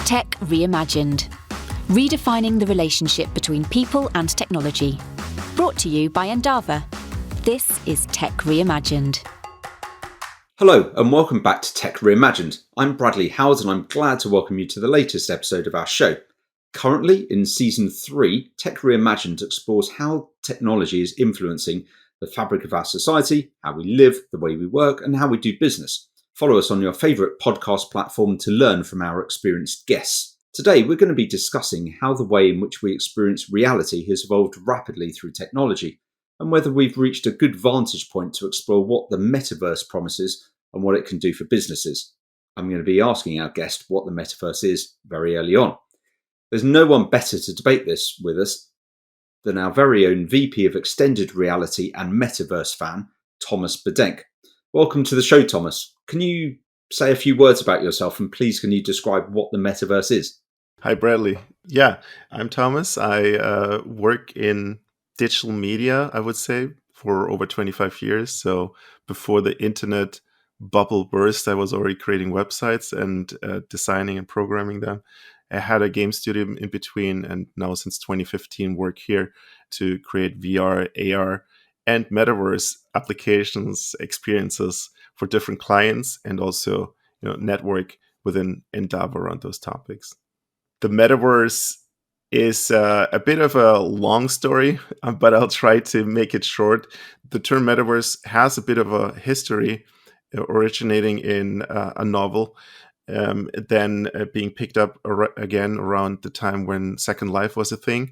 Tech Reimagined, redefining the relationship between people and technology. Brought to you by Endava. This is Tech Reimagined. Hello and welcome back to Tech Reimagined. I'm Bradley Howard and I'm glad to welcome you to the latest episode of our show. Currently in Season 3, Tech Reimagined explores how technology is influencing the fabric of our society, how we live, the way we work and how we do business. Follow us on your favourite podcast platform to learn from our experienced guests. Today we're going to be discussing how the way in which we experience reality has evolved rapidly through technology, and whether we've reached a good vantage point to explore what the Metaverse promises and what it can do for businesses. I'm going to be asking our guest what the Metaverse is very early on. There's no one better to debate this with us than our very own VP of Extended Reality and Metaverse fan, Thomas Bedenk. Welcome to the show, Thomas. Can you say a few words about yourself, and please can you describe what the Metaverse is? Hi, Bradley. Yeah, I'm Thomas. I work in digital media, I would say, for over 25 years. So before the internet bubble burst, I was already creating websites and designing and programming them. I had a game studio in between, and now since 2015 work here to create VR, AR, and Metaverse applications, experiences for different clients, and also network within Endava around those topics. The Metaverse is a bit of a long story, but I'll try to make it short. The term Metaverse has a bit of a history, originating in a novel, then being picked up again around the time when Second Life was a thing,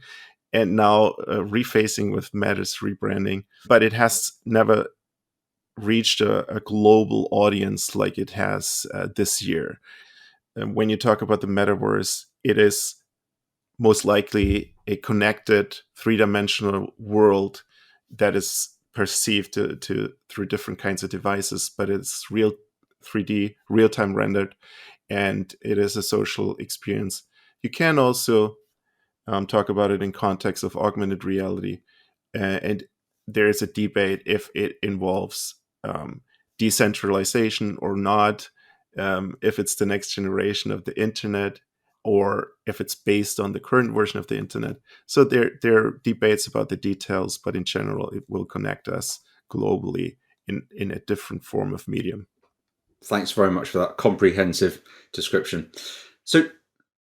and now refacing with Meta's rebranding. But it has never reached a global audience like it has this year. And when you talk about the Metaverse, it is most likely a connected three-dimensional world that is perceived through different kinds of devices, but it's real 3D, real-time rendered, and it is a social experience. You can also talk about it in context of augmented reality, and there is a debate if it involves decentralization or not, if it's the next generation of the internet, or if it's based on the current version of the internet. So there are debates about the details, but in general, it will connect us globally in a different form of medium. Thanks very much for that comprehensive description. So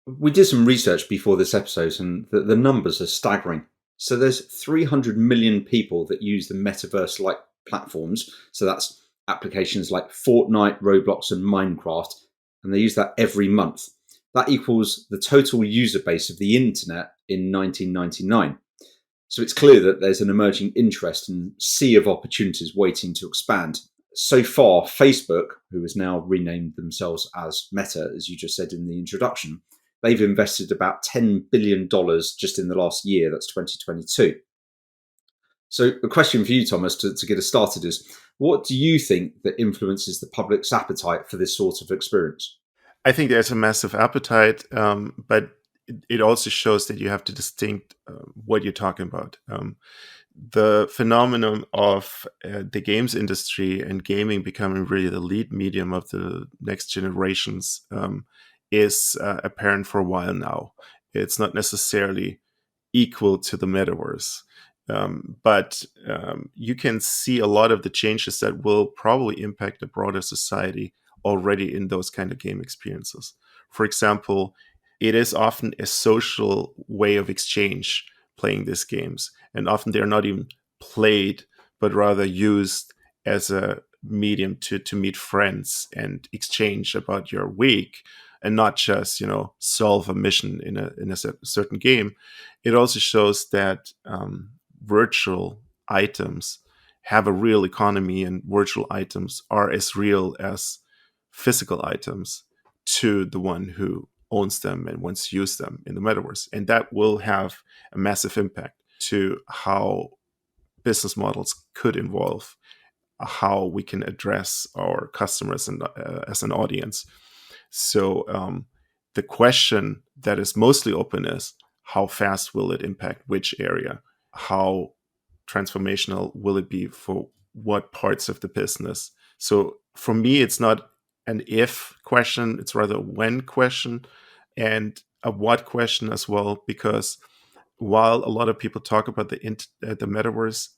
we did some research before this episode, and the numbers are staggering. So there's 300 million people that use the Metaverse-like platforms. So that's applications like Fortnite, Roblox, and Minecraft, and they use that every month. That equals the total user base of the internet in 1999. So it's clear that there's an emerging interest and sea of opportunities waiting to expand. So far, Facebook, who has now renamed themselves as Meta, as you just said in the introduction, they've invested about $10 billion just in the last year, that's 2022. So the question for you, Thomas, to get us started is, what do you think that influences the public's appetite for this sort of experience? I think there's a massive appetite, but it also shows that you have to distinct what you're talking about. The phenomenon of the games industry and gaming becoming really the lead medium of the next generations is apparent for a while now. It's not necessarily equal to the Metaverse, but you can see a lot of the changes that will probably impact the broader society already in those kind of game experiences. For example, it is often a social way of exchange playing these games, and often they're not even played, but rather used as a medium to meet friends and exchange about your week, and not just solve a mission in a certain game. It also shows that virtual items have a real economy, and virtual items are as real as physical items to the one who owns them and wants to use them in the Metaverse. And that will have a massive impact to how business models could evolve, how we can address our customers and as an audience. So the question that is mostly open is, how fast will it impact which area? How transformational will it be for what parts of the business? So for me, it's not an if question, it's rather a when question. and a what question as well, because while a lot of people talk about the metaverse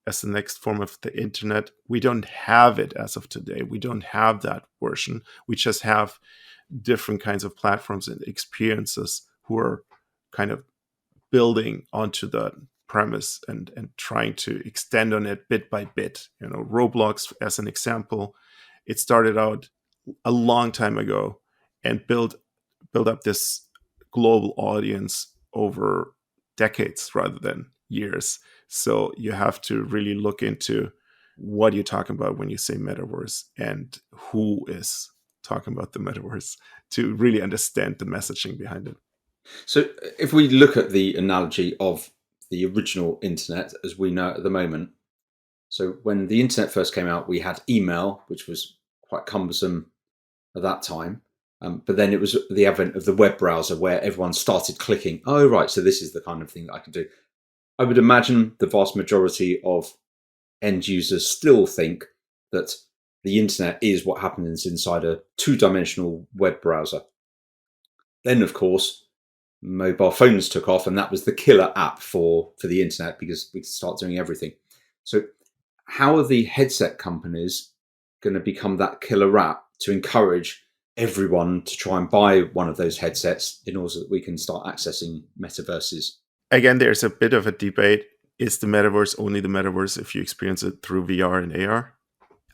as the next form of the internet, we don't have it as of today. We don't have that version. We just have different kinds of platforms and experiences who are kind of building onto the premise and trying to extend on it bit by bit. Roblox, as an example, it started out a long time ago and build up this global audience over decades rather than years. So you have to really look into what you're talking about when you say metaverse and who is talking about the metaverse to really understand the messaging behind it. So if we look at the analogy of the original internet as we know it at the moment, so when the internet first came out, we had email, which was quite cumbersome at that time. But then it was the advent of the web browser where everyone started clicking, oh, right, so this is the kind of thing that I can do. I would imagine the vast majority of end users still think that the internet is what happens inside a two-dimensional web browser. Then, of course, mobile phones took off, and that was the killer app for the internet because we could start doing everything. So how are the headset companies going to become that killer app to encourage everyone to try and buy one of those headsets in order that we can start accessing metaverses? Again, there's a bit of a debate. Is the metaverse only the metaverse if you experience it through VR and AR?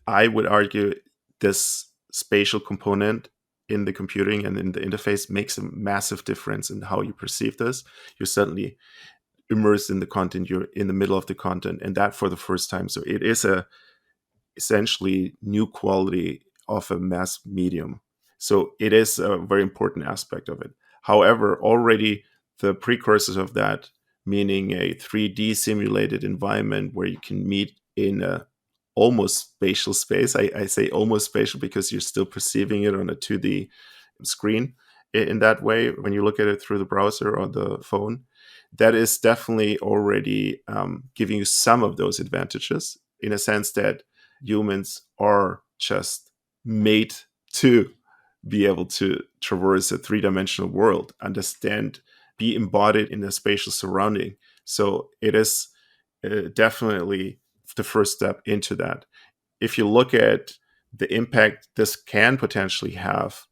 I would argue this spatial component in the computing and in the interface makes a massive difference in how you perceive this. You're suddenly immersed in the content, you're in the middle of the content, and that for the first time. So it is a essentially new quality of a mass medium. So it is a very important aspect of it. However, already the precursors of that, meaning a 3D simulated environment where you can meet in a almost spatial space. I say almost spatial because you're still perceiving it on a 2D screen in that way when you look at it through the browser or the phone. That is definitely already giving you some of those advantages in a sense that humans are just made to be able to traverse a three-dimensional world, understand, be embodied in a spatial surrounding. So it is definitely the first step into that. If you look at the impact this can potentially have,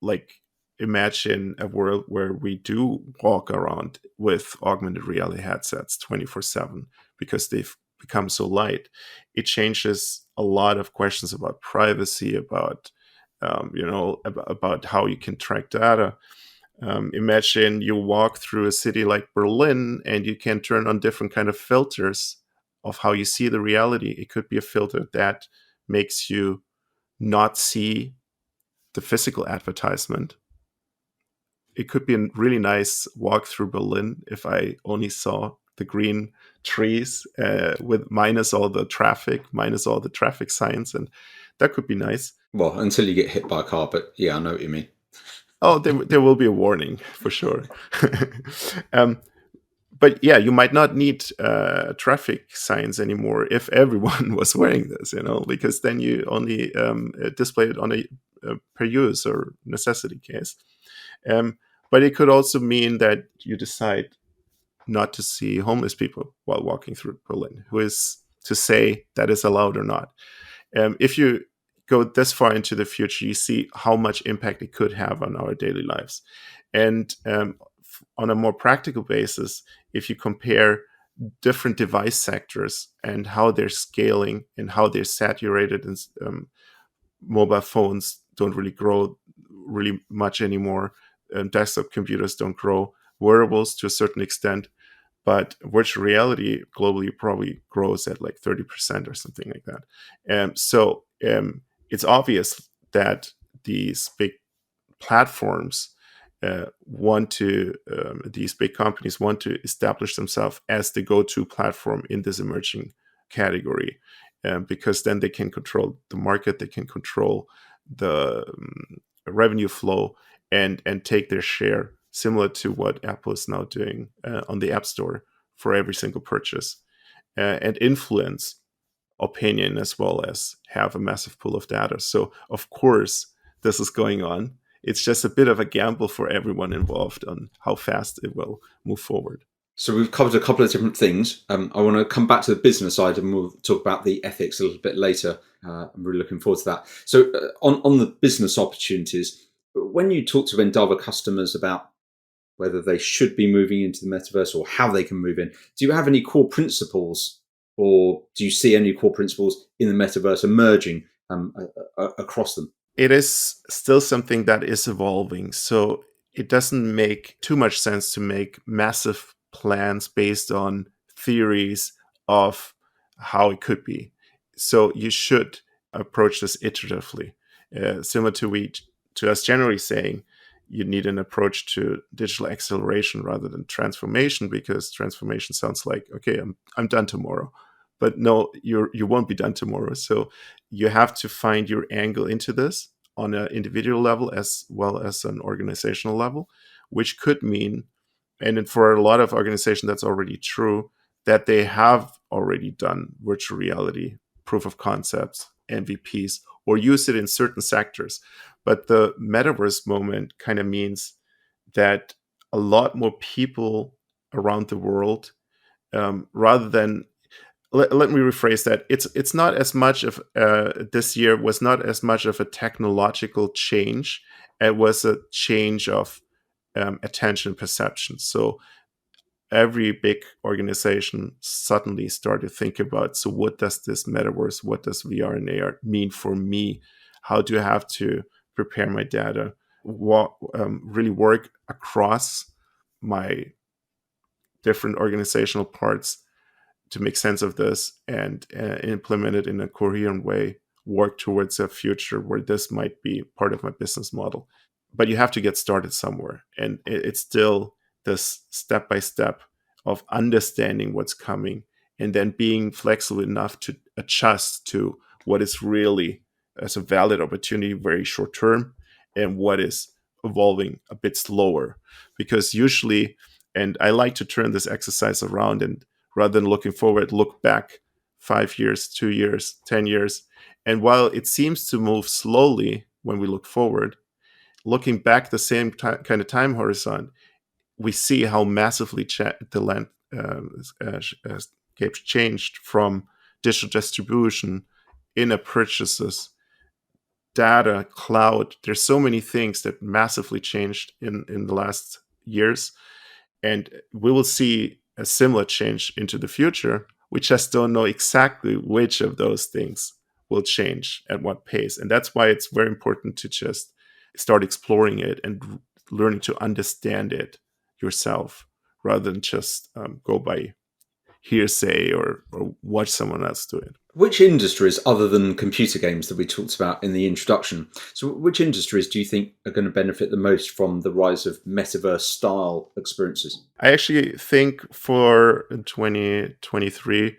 like imagine a world where we do walk around with augmented reality headsets 24/7 because they've become so light. It changes a lot of questions about privacy, about about how you can track data. Imagine you walk through a city like Berlin and you can turn on different kind of filters of how you see the reality. It could be a filter that makes you not see the physical advertisement. It could be a really nice walk through Berlin if I only saw the green trees with minus all the traffic signs, and that could be nice. Well, until you get hit by a car, but yeah, I know what you mean. Oh, there will be a warning for sure. But yeah, you might not need traffic signs anymore if everyone was wearing this, because then you only display it on a per use or necessity case. But it could also mean that you decide not to see homeless people while walking through Berlin. Who is to say that is allowed or not? If you go this far into the future, you see how much impact it could have on our daily lives. And on a more practical basis, if you compare different device sectors and how they're scaling and how they're saturated, and mobile phones don't really grow really much anymore. Desktop computers don't grow. Wearables to a certain extent, but virtual reality globally probably grows at like 30% or something like that. So it's obvious that these big platforms these big companies want to establish themselves as the go-to platform in this emerging category, because then they can control the market, they can control the revenue flow, and take their share, similar to what Apple is now doing on the App Store for every single purchase, and influence opinion as well as have a massive pool of data. So of course this is going on. it's just a bit of a gamble for everyone involved on how fast it will move forward. So we've covered a couple of different things. I want to come back to the business side and we'll talk about the ethics a little bit later. I'm really looking forward to that. So on the business opportunities, when you talk to Endava customers about whether they should be moving into the metaverse or how they can move in, do you have any core principles, or do you see any core principles in the metaverse emerging across them? It is still something that is evolving. So it doesn't make too much sense to make massive plans based on theories of how it could be. So you should approach this iteratively, similar to us generally saying you need an approach to digital acceleration rather than transformation, because transformation sounds like, okay, I'm done tomorrow. But no, you won't be done tomorrow. So you have to find your angle into this on an individual level as well as an organizational level, which could mean, and for a lot of organizations that's already true, that they have already done virtual reality proof of concepts, MVPs, or use it in certain sectors. But the metaverse moment kind of means that a lot more people around the world, rather than, let me rephrase that, it's not as much of, this year was not as much of a technological change. It was a change of attention perception. So every big organization suddenly started to think about, so what does this metaverse, what does VR and AR mean for me? How do I have to prepare my data? What really work across my different organizational parts to make sense of this and implement it in a coherent way, work towards a future where this might be part of my business model. But you have to get started somewhere. And it's still this step-by-step of understanding what's coming and then being flexible enough to adjust to what is really as a valid opportunity very short term and what is evolving a bit slower. Because usually, and I like to turn this exercise around and rather than looking forward, look back 5 years, 2 years, 10 years. And while it seems to move slowly when we look forward, looking back the same kind of time horizon, we see how massively the landscape changed from digital distribution, in-app purchases, data, cloud. There's so many things that massively changed in the last years. And we will see a similar change into the future. We just don't know exactly which of those things will change at what pace. And that's why it's very important to just start exploring it and learning to understand it yourself rather than just go by hearsay or watch someone else do it. Which industries, other than computer games that we talked about in the introduction, so which industries do you think are going to benefit the most from the rise of metaverse style experiences? I actually think for 2023,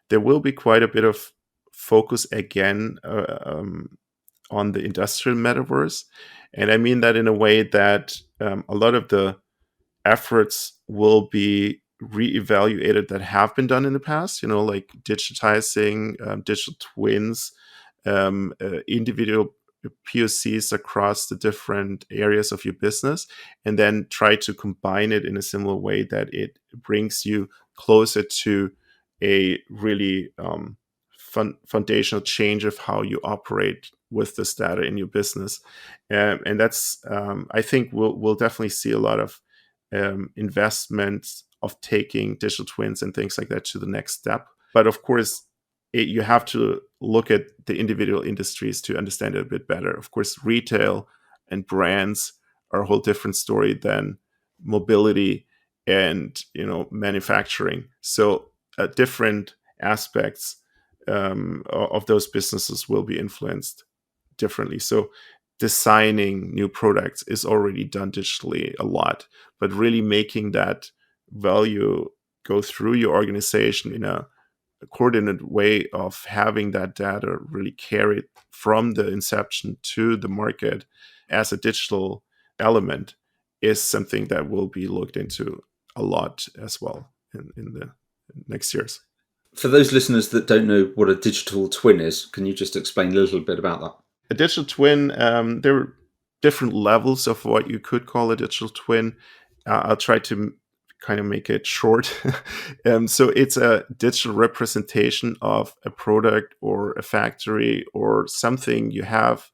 there will be quite a bit of focus again on the industrial metaverse. And I mean that in a way that a lot of the efforts will be reevaluated that have been done in the past, like digitizing digital twins, individual POCs across the different areas of your business, and then try to combine it in a similar way that it brings you closer to a really foundational change of how you operate with this data in your business. And that's, I think we'll definitely see a lot of investments of taking digital twins and things like that to the next step. But of course, you have to look at the individual industries to understand it a bit better. Of course, retail and brands are a whole different story than mobility and manufacturing. So different aspects of those businesses will be influenced differently. So designing new products is already done digitally a lot, but really making that value go through your organization in a coordinated way of having that data really carried from the inception to the market as a digital element is something that will be looked into a lot as well in the next years. For those listeners that don't know what a digital twin is, can you just explain a little bit about that? A digital twin, there different levels of what you could call a digital twin. I'll try to kind of make it short. So it's a digital representation of a product or a factory or something you have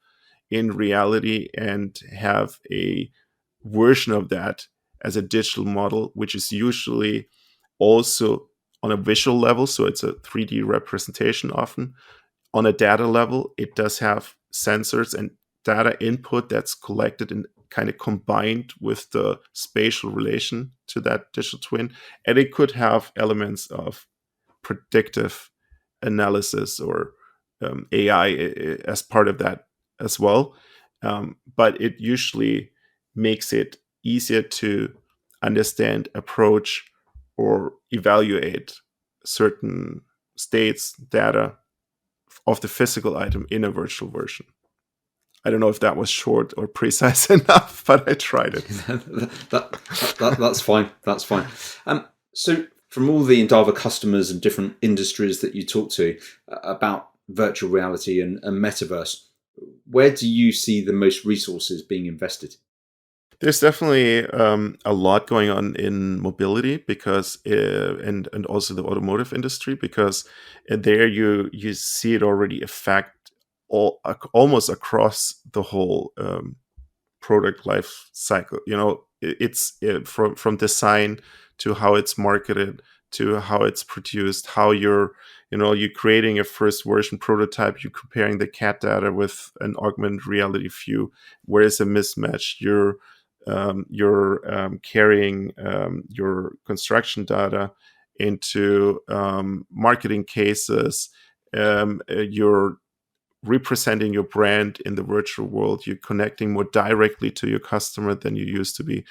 in reality, and have a version of that as a digital model, which is usually also on a visual level. So it's a 3D representation often. On a data level, it does have sensors and data input that's collected and kind of combined with the spatial relation to that digital twin. And it could have elements of predictive analysis or AI as part of that as well. But it usually makes it easier to understand, approach, or evaluate certain states, data of the physical item in a virtual version. I don't know if that was short or precise enough, but I tried it. That's fine. That's fine. So from all the Endava customers and different industries that you talk to about virtual reality and Metaverse, where do you see the most resources being invested? There's definitely a lot going on in mobility because and also the automotive industry, because there you see it already affect almost across the whole product life cycle. It's from design to how it's marketed to how it's produced, how you're creating a first version prototype, you're comparing the CAD data with an augmented reality view. Where is a mismatch? You're carrying your construction data into marketing cases. You're representing your brand in the virtual world. You're connecting more directly to your customer than you used to be.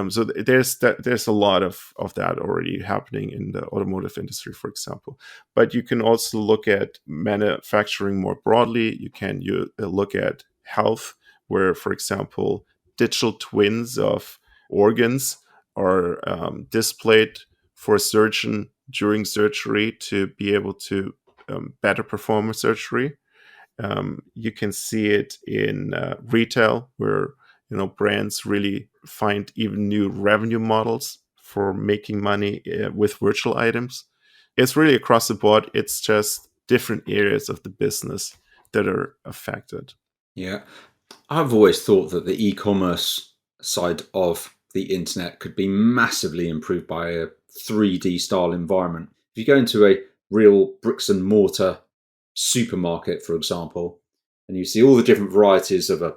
So there's a lot of that already happening in the automotive industry, for example. But you can also look at manufacturing more broadly. You can look at health, where, for example, digital twins of organs are displayed for a surgeon during surgery to be able to better perform a surgery. You can see it in retail, where brands really find even new revenue models for making money with virtual items. It's really across the board. It's just different areas of the business that are affected. Yeah. I've always thought that the e-commerce side of the internet could be massively improved by a 3D style environment. If you go into a real bricks and mortar supermarket, for example, and you see all the different varieties of a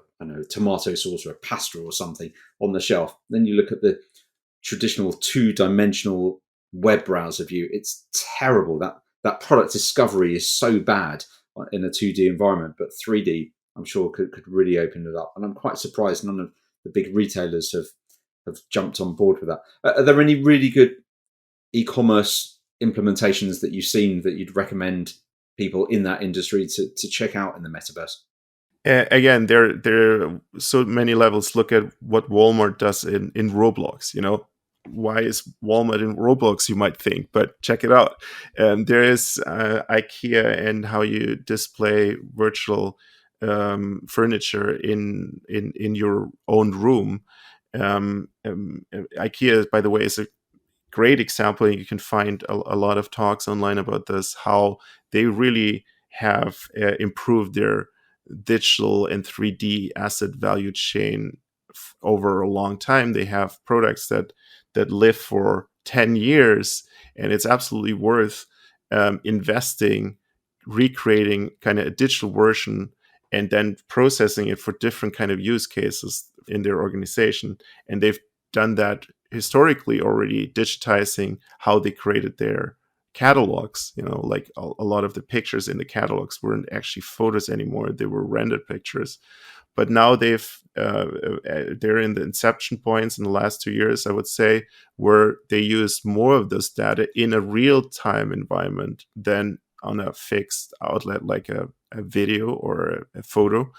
tomato sauce or a pasta or something on the shelf, then you look at the traditional two-dimensional web browser view. It's terrible. That product discovery is so bad in a 2D environment, but 3D, I'm sure, could really open it up. And I'm quite surprised none of the big retailers have jumped on board with that. Are there any really good e-commerce implementations that you've seen that you'd recommend people in that industry to check out in the metaverse? Again, there are so many levels. Look at what Walmart does in Roblox. Why is Walmart in Roblox, you might think, but check it out. There is IKEA and how you display virtual furniture in your own room. IKEA, by the way, is a great example. You can find a lot of talks online about this, how they really have improved their digital and 3D asset value chain over a long time. They have products that live for 10 years, and it's absolutely worth investing, recreating kind of a digital version, and then processing it for different kind of use cases in their organization. And they've done that historically already, digitizing how they created their catalogs. Like a lot of the pictures in the catalogs weren't actually photos anymore, they were rendered pictures. But now they're in the inception points in the last 2 years, I would say, where they use more of this data in a real-time environment than on a fixed outlet like a video or a photo.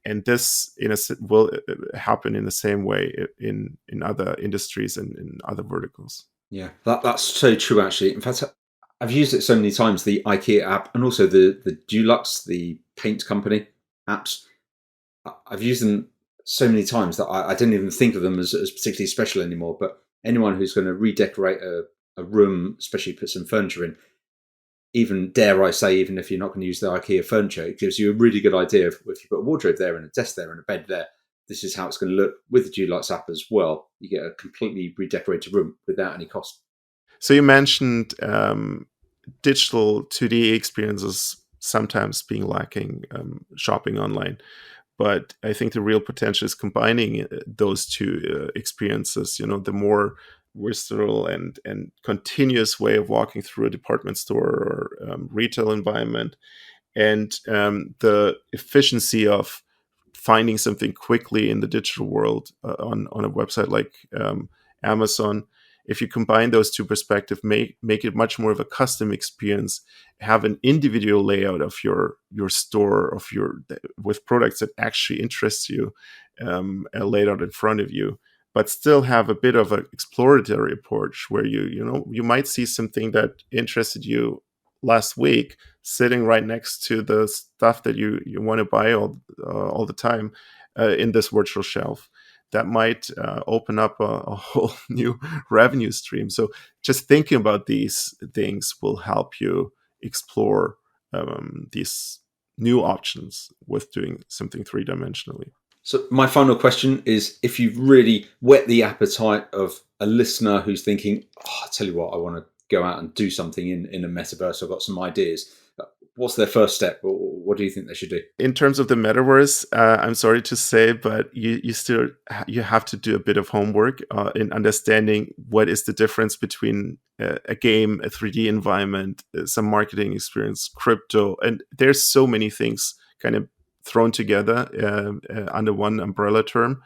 And this will happen in the same way in other industries and in other verticals. Yeah, that's so true, actually. In fact, I've used it so many times, the IKEA app and also the Dulux, the paint company apps. I've used them so many times that I didn't even think of them as particularly special anymore. But anyone who's going to redecorate a room, especially put some furniture in, even dare I say, even if you're not going to use the IKEA furniture, it gives you a really good idea of if you put a wardrobe there and a desk there and a bed there, this is how it's going to look. With the Dew Lights app as well, you get a completely redecorated room without any cost. So you mentioned digital 2D experiences sometimes being lacking, shopping online. But I think the real potential is combining those two experiences. The more versatile and continuous way of walking through a department store or retail environment, and the efficiency of finding something quickly in the digital world on a website like Amazon. If you combine those two perspectives, make it much more of a custom experience, have an individual layout of your store with products that actually interest you, laid out in front of you, but still have a bit of an exploratory approach where you might see something that interested you last week sitting right next to the stuff that you want to buy all the time in this virtual shelf. That might open up a whole new revenue stream. So just thinking about these things will help you explore these new options with doing something three-dimensionally. So my final question is, if you've really whet the appetite of a listener who's thinking, I tell you what, I want to go out and do something in a metaverse, I've got some ideas. What's their first step? Or what do you think they should do? In terms of the metaverse, I'm sorry to say, but you have to do a bit of homework in understanding what is the difference between a game, a 3D environment, some marketing experience, crypto, and there's so many things kind of thrown together under one umbrella term.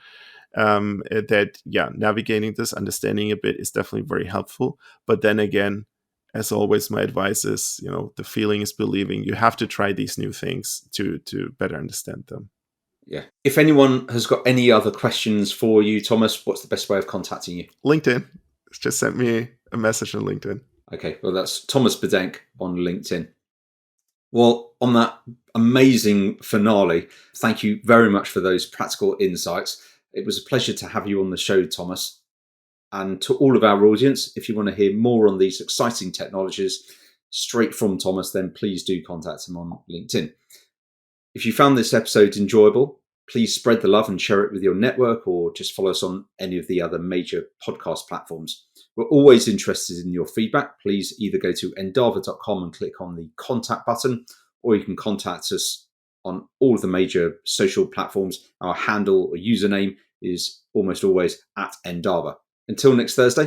Navigating this, understanding a bit is definitely very helpful. But then again, as always, my advice is, the feeling is believing. You have to try these new things to better understand them. Yeah. If anyone has got any other questions for you, Thomas, what's the best way of contacting you? LinkedIn. Just send me a message on LinkedIn. Okay. Well, that's Thomas Bedenk on LinkedIn. Well, on that amazing finale, thank you very much for those practical insights. It was a pleasure to have you on the show, Thomas. And to all of our audience, if you want to hear more on these exciting technologies straight from Thomas, then please do contact him on LinkedIn. If you found this episode enjoyable, please spread the love and share it with your network, or just follow us on any of the other major podcast platforms. We're always interested in your feedback. Please either go to endava.com and click on the contact button, or you can contact us on all of the major social platforms. Our handle or username is almost always @Endava. Until next Thursday,